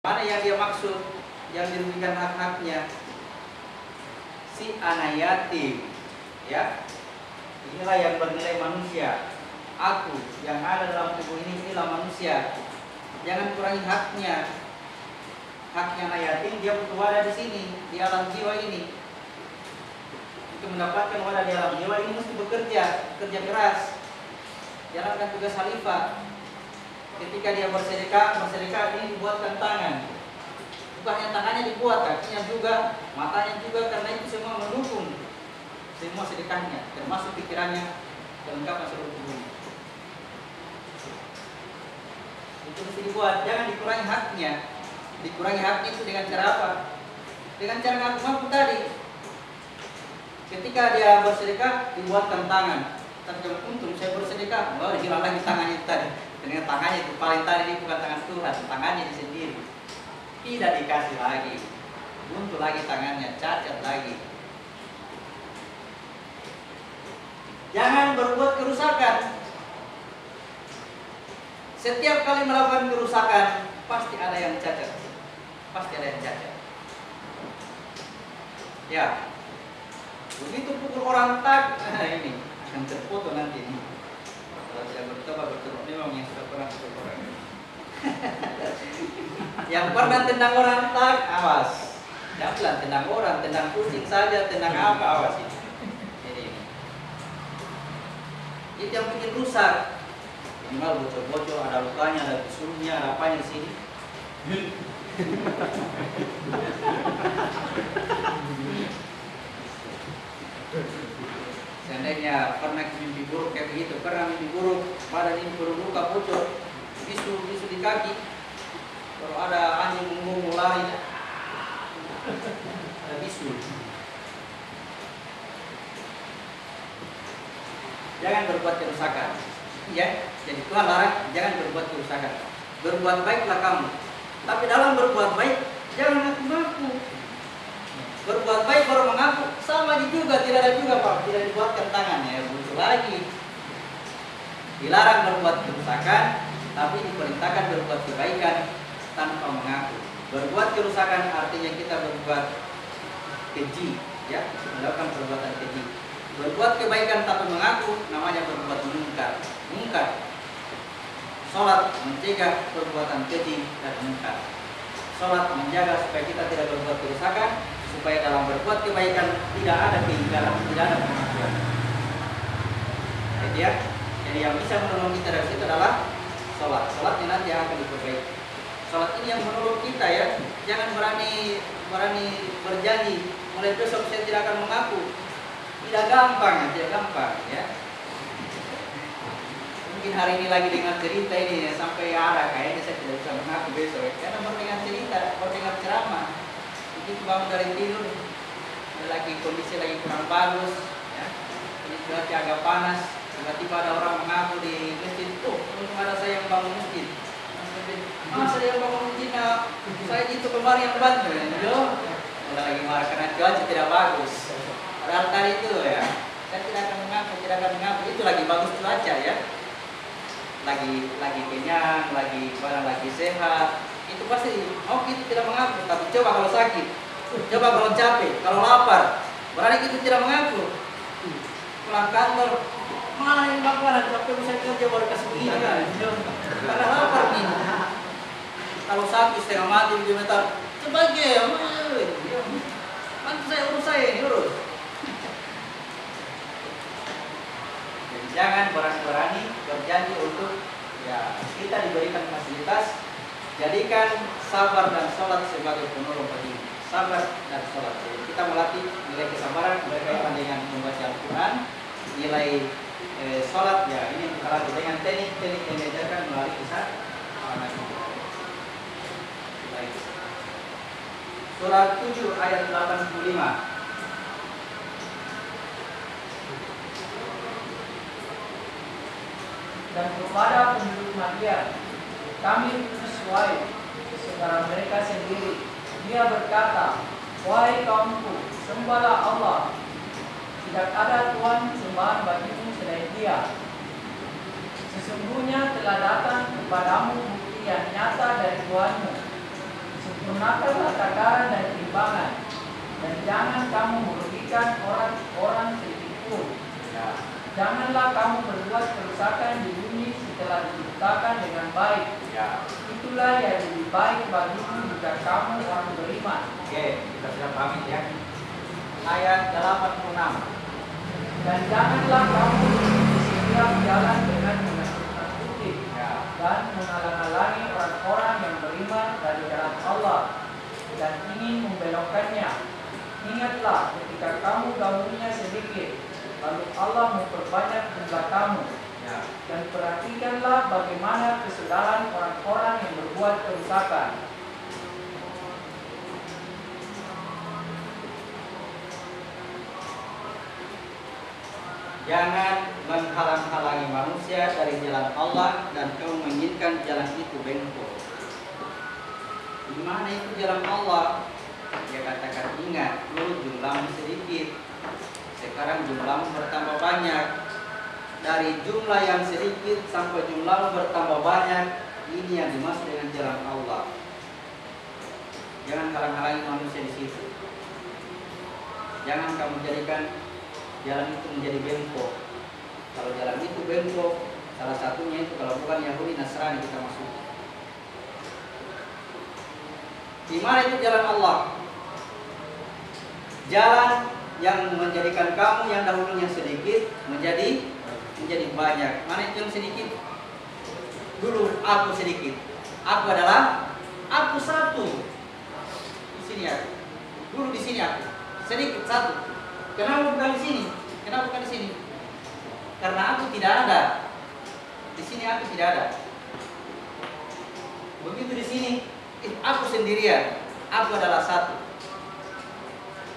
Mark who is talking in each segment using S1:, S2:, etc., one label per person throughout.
S1: Mana yang dia maksud, yang dirugikan hak-haknya? Si anak yatim, ya. Inilah yang bernilai manusia. Aku yang ada dalam tubuh ini, inilah manusia. Jangan kurangi haknya. Haknya anak yatim, dia butuh wadah di sini, di alam jiwa ini. Untuk mendapatkan wadah di alam jiwa ini mesti bekerja keras. Jalankan tugas khalifah. Ketika dia bersedekah ini dibuatkan tangan. Bukan hanya tangannya dibuat, kakinya juga, matanya juga, karena itu semua mendukung semua sedekahnya, termasuk pikirannya, kelengkapan seluruh tubuhnya. Itu mesti dibuat, jangan dikurangi haknya. Dikurangi haknya itu dengan cara apa? Dengan cara ngaku-ngaku tadi. Ketika dia bersedekah, dibuatkan tangan. Tapi untung saya bersedekah, hilang lagi tangannya tadi. Dengan tangannya itu paling tadi ini bukan tangan Tuhan, tangannya sendiri. Tidak dikasih lagi, buntu lagi tangannya, cacat lagi. Jangan berbuat kerusakan. Setiap kali melakukan kerusakan, pasti ada yang cacat. Pasti ada yang cacat. Ya, begitu pukul orang tak, ini akan terfoto nanti ini. Kalau tidak bertobat memang yang sudah pernah pukul orang. Yang pernah tendang orang tak, awas. Jangan tendang orang, tendang kucing saja, tendang apa, awas ini. Itu yang bikin rusak. Minimal bocor-bocor, ada lukanya, ada bisulnya, ada apanya di sini. Seandainya pernah mimpi buruk kayak begitu, pernah mimpi buruk, badan ini luka bocor, bisul di kaki. Kalau ada anjing mengumum lari, ada bisul. Jangan berbuat kerusakan. Ya, jadi Tuhan larang jangan berbuat kerusakan. Berbuat baiklah kamu. Tapi dalam berbuat baik jangan ngaku-ngaku. Berbuat baik baru mengaku, sama juga tidak ada juga Pak, tidak dibuatkan tangannya, muncul lagi. Dilarang berbuat kerusakan, tapi diperintahkan berbuat kebaikan tanpa mengaku. Berbuat kerusakan artinya kita berbuat keji, ya, melakukan perbuatan keji. Berbuat kebaikan tanpa mengaku namanya berbuat mungkar. Mungkar. Salat mencegah perbuatan keji dan mungkar. Salat menjaga supaya kita tidak berbuat kerusakan, supaya dalam berbuat kebaikan tidak ada keingkaran, tidak ada pengakuan. Jadi ya, jadi yang bisa menolong kita dari situ adalah salat. Salatnya nanti akan diperbaiki. Salat ini yang menolong kita ya. Jangan berani berjanji mulai besok saya tidak akan mengaku. Tidak gampang ya. Mungkin hari ini lagi dengar cerita ini ya, sampai ada kayaknya saya tidak bisa mengaku besok ya. Karena baru dengar cerita, baru dengar ceramah. Begitu bangun dari tidur, lagi kondisi lagi kurang bagus ya. Ini cuaca agak panas, tiba-tiba ada orang mengaku di masjid, tuh belum ada saya yang bangun masjid. Masa dia yang bangun masjid, saya itu kemarin yang bantu ya. Lagi marah karena cuaca tidak bagus. Padahal tadi itu ya, saya tidak akan mengaku, itu lagi bagus cuaca ya. Lagi kenyang, barang lagi sehat. Itu pasti kita tidak mengaku, tapi coba kalau sakit, coba kalau capek, kalau lapar, berani kita tidak mengaku. Pulang kantor, mana yang makanan, capek bisa kerja baru kasih begini kan, karena lapar nih. Kalau sakit setengah mati di meter, sebagai nanti saya urus ini urus. Jadi jangan berani-berani berjanji untuk ya kita diberikan fasilitas. Jadikan sabar dan sholat sebagai penolong bagi sabar dan sholat. Jadi kita melatih nilai kesabaran berkaitan dengan membaca Al-Quran, nilai sholat ya ini kita latih dengan teknik-teknik yang diajarkan melalui kisah Nabi. Surah 7 ayat 85.
S2: Dan kepada penduduk Madian kami sesuai saudara mereka sendiri. Dia berkata, wahai kaumku, sembahlah Allah. Tidak ada Tuhan sembahan bagimu selain Dia. Sesungguhnya telah datang kepadamu bukti yang nyata dari Tuhanmu. Sempurnakanlah takaran dan timbangan, dan jangan kamu merugikan orang sedikit pun.
S1: Ya.
S2: Janganlah kamu berbuat kerusakan di bumi setelah diciptakan dengan baik.
S1: Ya.
S2: Itulah yang lebih baik bagimu jika kamu orang beriman.
S1: Oke, kita sudah pahami ya. Ayat 86.
S2: Dan janganlah kamu di setiap jalan dengan menakuti dan menghalang-halangi orang-orang yang beriman dari jalan Allah dan ingin membelokkannya. Ingatlah ketika kamu dahulunya sedikit, lalu Allah memperbanyak jumlah kamu.
S1: Ya.
S2: Dan perhatikanlah bagaimana kesudahan orang-orang yang berbuat kerusakan.
S1: Jangan menghalang-halangi manusia dari jalan Allah dan kamu menginginkan jalan itu bengkok. Di mana itu jalan Allah? Dia katakan, ingat, dulu jumlahmu sedikit, sekarang jumlahmu bertambah banyak. Dari jumlah yang sedikit sampai jumlahmu bertambah banyak, ini yang dimaksud dengan jalan Allah. Jangan halang-halangi manusia di situ. Jangan kamu jadikan jalan itu menjadi bengkok. Kalau jalan itu bengkok, salah satunya itu kalau bukan Yahudi Nasrani kita masuk. Di mana itu jalan Allah? Jalan yang menjadikan kamu yang dahulunya sedikit menjadi banyak. Mana itu yang sedikit? Dulu aku sedikit. Aku adalah aku satu. Di sini aku. Dulu di sini aku. Sedikit satu. Kenapa bukan di sini? Kenapa bukan di sini? Karena aku tidak ada. Di sini aku tidak ada. Begitu di sini, aku sendirian. Aku adalah satu.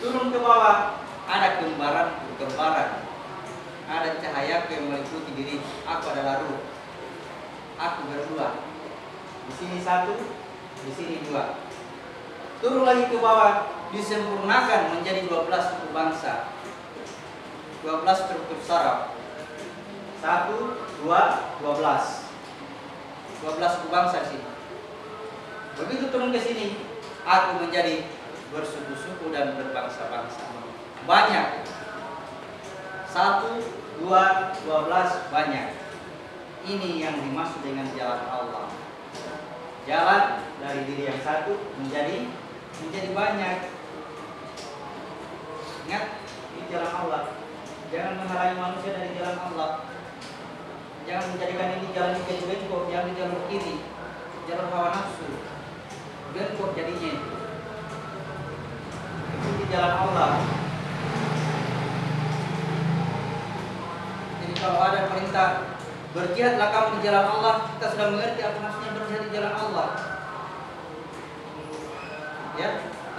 S1: Turun ke bawah, ada kembaran. Ada cahaya yang meliputi diri. Aku adalah ruh. Aku berdua. Di sini satu, di sini dua. Turun lagi ke bawah, disempurnakan menjadi 12 suku bangsa. 12 struktur saraf. 1, 2, 12. 12 suku bangsa di sini. Begitu turun ke sini, aku menjadi bersuku-suku dan berbangsa-bangsa. Banyak. 1, 2, 12 banyak. Ini yang dimaksud dengan jalan Allah. Jalan dari diri yang satu menjadi banyak. Ingat, ini jalan Allah. Jangan menghalangi manusia dari jalan Allah. Jangan menjadikan ini jalan yang bengkok, jangan jalan kiri, jalan hawa nafsu. Bengkok jadinya. Ikuti jalan Allah. Jadi kalau ada perintah berjihadlah kamu di jalan Allah, kita sudah mengerti apa maksudnya berjihad di jalan Allah. Ya,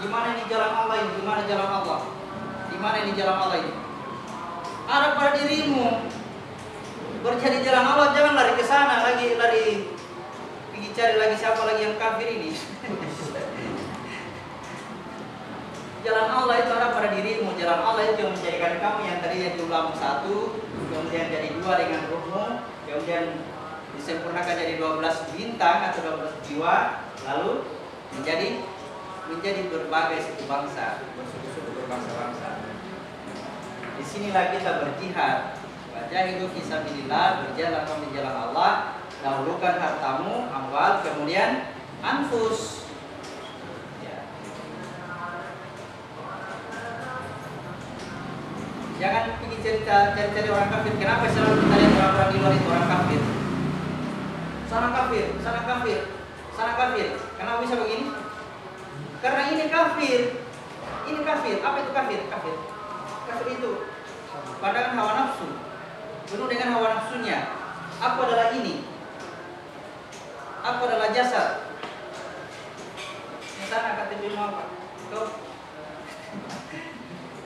S1: di mana ini jalan Allah ini? Di mana jalan Allah? Di mana ini jalan Allah ini? Ada pada dirimu. Berjihad di jalan Allah, jangan lari ke sana lagi pergi cari lagi siapa lagi yang kafir ini. Jalan Allah itu ada pada dirimu. Jalan Allah itu yang menjadikan kamu yang tadinya jumlahmu 1, kemudian jadi 2 dengan ruhmu, kemudian disempurnakan jadi 12 bintang atau 12 jiwa, lalu menjadi berbagai suku bangsa, bersuku-suku berbangsa-bangsa. Disinilah kita berjihad. Wajahidu fisabilillah, berjalan di jalan Allah. Dahulukan hartamu, amwal, kemudian anfus. Ya. Jangan pergi cari orang kafir. Kenapa selalu kita lihat orang-orang di luar itu orang kafir? Sana kafir, sana kafir, sana kafir. Kenapa bisa begini? Karena ini kafir. Ini kafir. Apa itu kafir? Kafir itu pandangan hawa nafsu. Penuh dengan hawa nafsunya. Aku adalah ini. Aku adalah jasad. Misalnya KTP apa?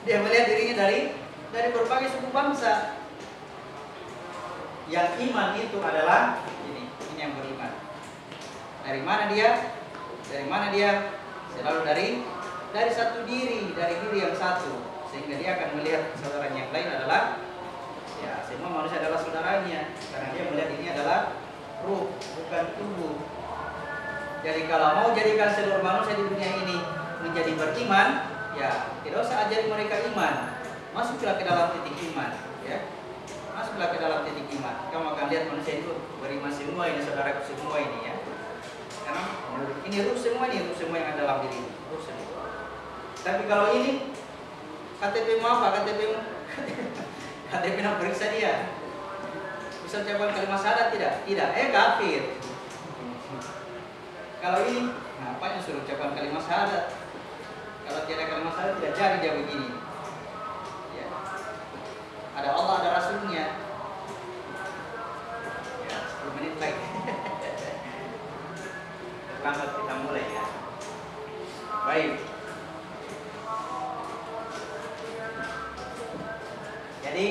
S1: Dia melihat dirinya dari berbagai suku bangsa. Yang iman itu adalah ini yang beriman. Dari mana dia? Dari mana dia? Selalu dari satu diri, dari diri yang satu. Sehingga dia akan melihat saudaranya yang lain adalah, ya, semua manusia adalah saudaranya. Karena dia melihat ini adalah ruh, bukan tubuh. Jadi kalau mau jadikan seluruh manusia di dunia beriman, ya tidak usah ajari mereka iman. Masuklah ke dalam titik iman, ya. Masuklah ke dalam titik iman. Kamu akan lihat manusia itu beriman semua ini, saudaraku semua ini, ya. Karena ini ruh semua yang ada dalam diri, ruh semua. Tapi kalau ini KTP mu apa? KTP mu KTP nak periksa dia. Bisa ucapkan kalimat syahadat tidak? Tidak. Kafir. Kalau ini, ngapain suruh ucapkan kalimat syahadat? Kalau tiada kalimat syahadat tidak jadi dia begini. Ya. Ada Allah, ada Rasulnya. Ya, 10 menit lagi. Terlambat kita mulai, ya. Baik. Jadi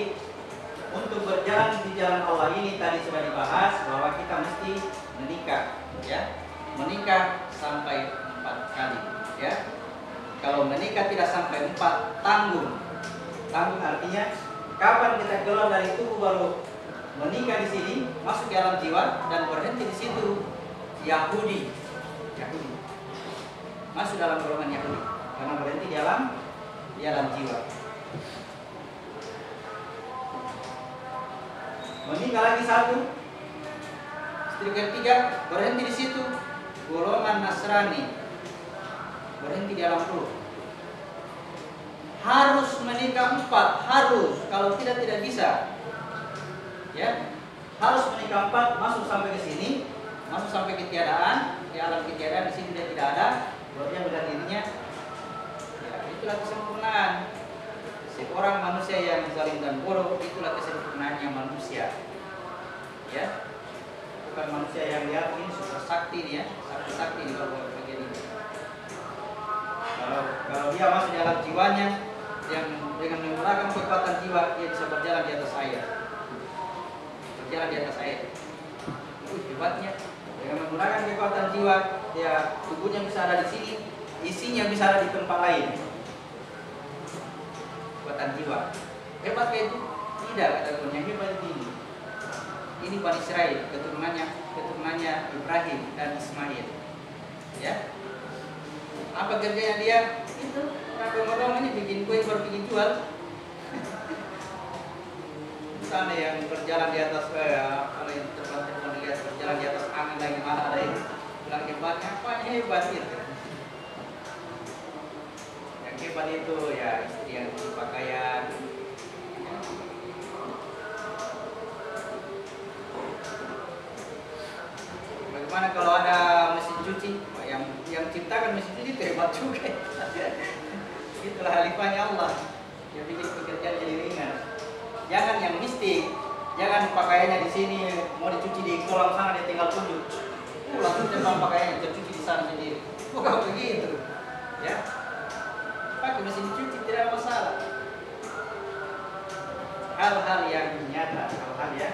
S1: untuk berjalan di jalan Allah ini tadi sudah dibahas bahwa kita mesti menikah, ya. Menikah sampai 4 kali, ya. Kalau menikah tidak sampai 4, tanggung. Tanggung artinya kapan kita keluar dari tubuh baru menikah di sini, masuk ke alam jiwa dan berhenti di situ. Yahudi. Masuk dalam golongan Yahudi karena berhenti di alam jiwa. Menikah lagi 1, istri ketiga berhenti di situ, golongan Nasrani, berhenti di alam ruh. Harus menikah 4, harus, kalau tidak bisa. Ya, harus menikah 4, masuk sampai ke sini, masuk sampai ketiadaan, di alam ketiadaan di sini dia tidak ada, baru dia melihat dirinya. Ya, itulah kesempurnaan. Seorang manusia yang zalim dan bodoh, itulah kesempurnaannya manusia. Ya, bukan manusia yang lihat ini super sakti nih, ya, sakti nih kalau bagian ini. Kalau dia masuk di alam jiwanya, yang dengan menggunakan kekuatan jiwa, dia bisa berjalan di atas air. Berjalan di atas air. Itu hebatnya. Dengan menggunakan kekuatan jiwa, dia tubuhnya bisa ada di sini, isinya bisa ada di tempat lain. Kekuatan jiwa. Hebat kayak itu? Tidak, kata Tuhan, yang hebat ini. Ini Bani Israel, keturunannya Ibrahim dan Ismail. Ya. Apa kerjanya dia? Itu orang ini bikin kue baru bikin jual. Sana yang berjalan di atas kalau yang teman-teman lihat berjalan di atas angin lagi mana ada itu. Bilang hebatnya apa? Hebat itu. Yang hebat itu ya istri yang berpakaian. Bagaimana kalau ada mesin cuci? Yang ciptakan mesin cuci hebat juga. Itulah halifahnya Allah yang bikin pekerjaan jadi ringan. Jangan yang mistik, jangan pakaiannya di sini mau dicuci di kolam sana dia tinggal tunjuk. Langsung tembak pakaiannya tercuci di sana sendiri. Bukan begitu, ya. Pakai mesin cuci tidak ada masalah. Hal-hal yang nyata, hal-hal ya.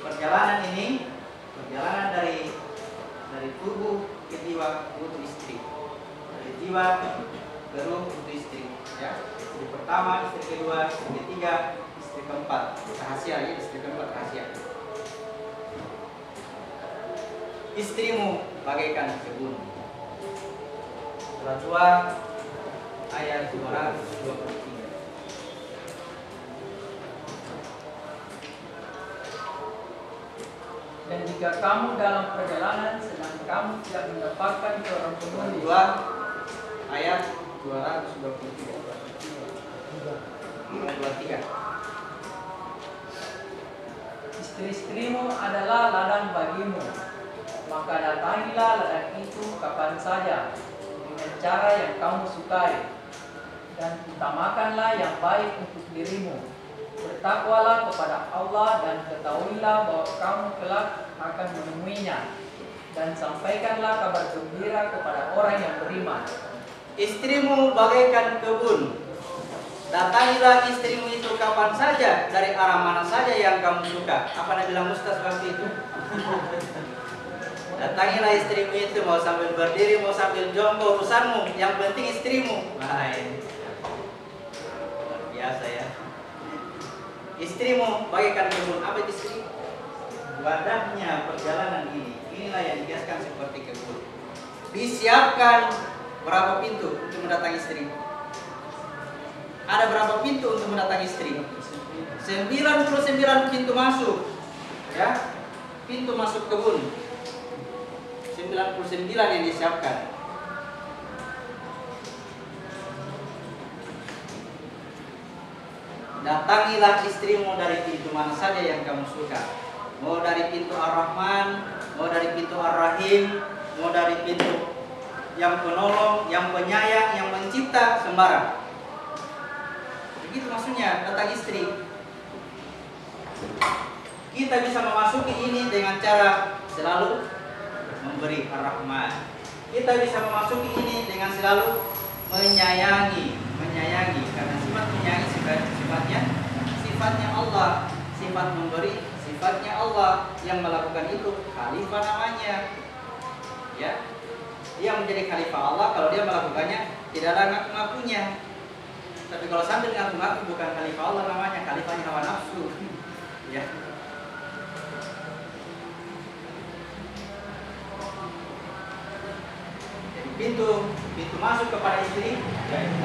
S1: Perjalanan ini, perjalanan dari tubuh ke jiwa untuk istri. Dari jiwa ke ruh untuk istri, ya. Istri pertama, istri kedua, istri ketiga, istri keempat. Rahasia ya, istri keempat rahasia. Istrimu bagaikan kebun. Surah 2 ayat 223.
S2: Dan jika kamu dalam perjalanan sedang kamu tidak mendapatkan seorang penulis.
S1: 2 ayat 223. 23.
S2: Istri-istrimu adalah ladang bagimu, maka datangilah ladang itu kapan saja dengan cara yang kamu sukai, dan utamakanlah yang baik untuk dirimu. Bertakwalah kepada Allah dan ketahuilah bahwa kamu kelak akan menemuinya, dan sampaikanlah kabar gembira kepada orang yang beriman.
S1: Istrimu bagaikan kebun. Datangilah istrimu itu kapan saja, dari arah mana saja yang kamu suka. Apa Nabi bilang Ustaz waktu itu? Datangilah istrimu itu, mau sambil berdiri, mau sambil jongkok, urusanmu. Yang penting istrimu. Baik. Luar biasa ya. Istrimu bagaikan kebun. Apa itu istri? Wadahnya perjalanan ini. Inilah yang dihiaskan seperti kebun. disiapkan berapa pintu untuk mendatangi istri? Ada berapa pintu untuk mendatangi istri? 99 pintu masuk, ya, pintu masuk kebun. 99 yang disiapkan. Datangilah istrimu dari pintu mana saja yang kamu suka. Mau dari pintu Ar-Rahman, mau dari pintu Ar-Rahim, mau dari pintu yang penolong, yang penyayang, yang mencipta, sembarang. Begitu maksudnya datang istri. Kita bisa memasuki ini dengan cara selalu memberi Ar-Rahman. Kita bisa memasuki ini dengan selalu menyayangi, karena sifat menyayangi sifatnya Allah, sifat memberi sifatnya Allah. Yang melakukan itu khalifah namanya, ya. Dia menjadi khalifah Allah kalau dia melakukannya tidak ada ngaku-ngakunya. Tapi kalau sambil ngaku-ngaku bukan khalifah Allah namanya, khalifahnya hawa nafsu. Ya. Jadi pintu masuk kepada istri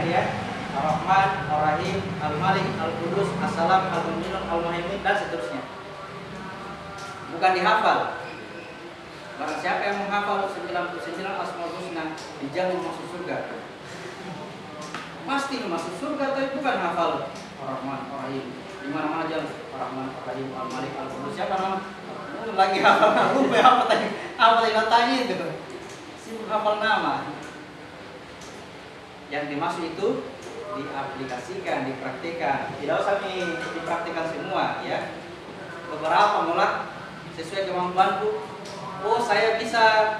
S1: ya, Ar-Rahman, Ar-Rahim, Al-Malik, Al-Qudus, As-Salam, Al-Mu'min, Al-Muhaimin, dan seterusnya. Bukan dihafal. Barang siapa yang menghafal 99 Asmaul Husna dijamin masuk surga. Pasti masuk surga, tapi bukan hafal Ar-Rahman, Ar-Rahim. Di mana-mana jalan Ar-Rahman, Ar-Rahim, Al-Malik, Al-Qudus. Siapa nama? Lagi hafal nama, apa yang tanya itu? Sibuk hafal nama. Yang dimaksud itu diaplikasikan, dipraktikkan. Tidak usah dipraktikkan semua, ya. Beberapa mulai sesuai kemampuanku. Oh, saya bisa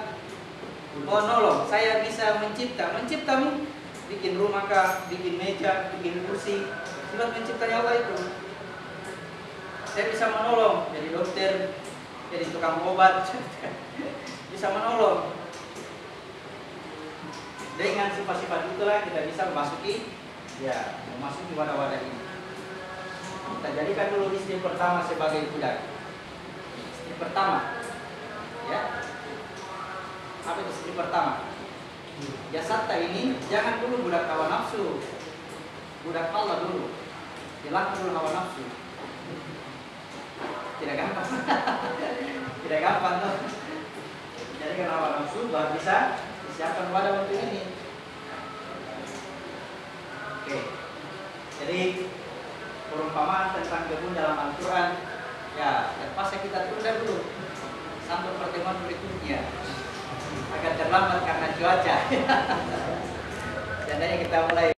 S1: menolong, saya bisa menciptamu, bikin rumah kah, bikin meja, bikin kursi. Sifat menciptanya Allah itu. Saya bisa menolong, jadi dokter, jadi tukang obat, bisa menolong. Dengan sifat-sifat itulah kita bisa memasuki wadah-wadah ini. Kita jadikan dulu istri pertama sebagai budak. Istri pertama, ya. Apa itu istri pertama? Jasadta ini jangan dulu budak hawa nafsu, budak Allah dulu. Hilangkan dulu hawa nafsu. Tidak gampang, tidak gampang tuh. Jadikan hawa nafsu baru bisa disiapkan pada waktu ini. Oke. Jadi perumpamaan tentang kebun dalam Al-Quran, ya terpaksa kita tunda dulu sampai pertemuan berikutnya. Agak terlambat karena cuaca. Jadinya kita mulai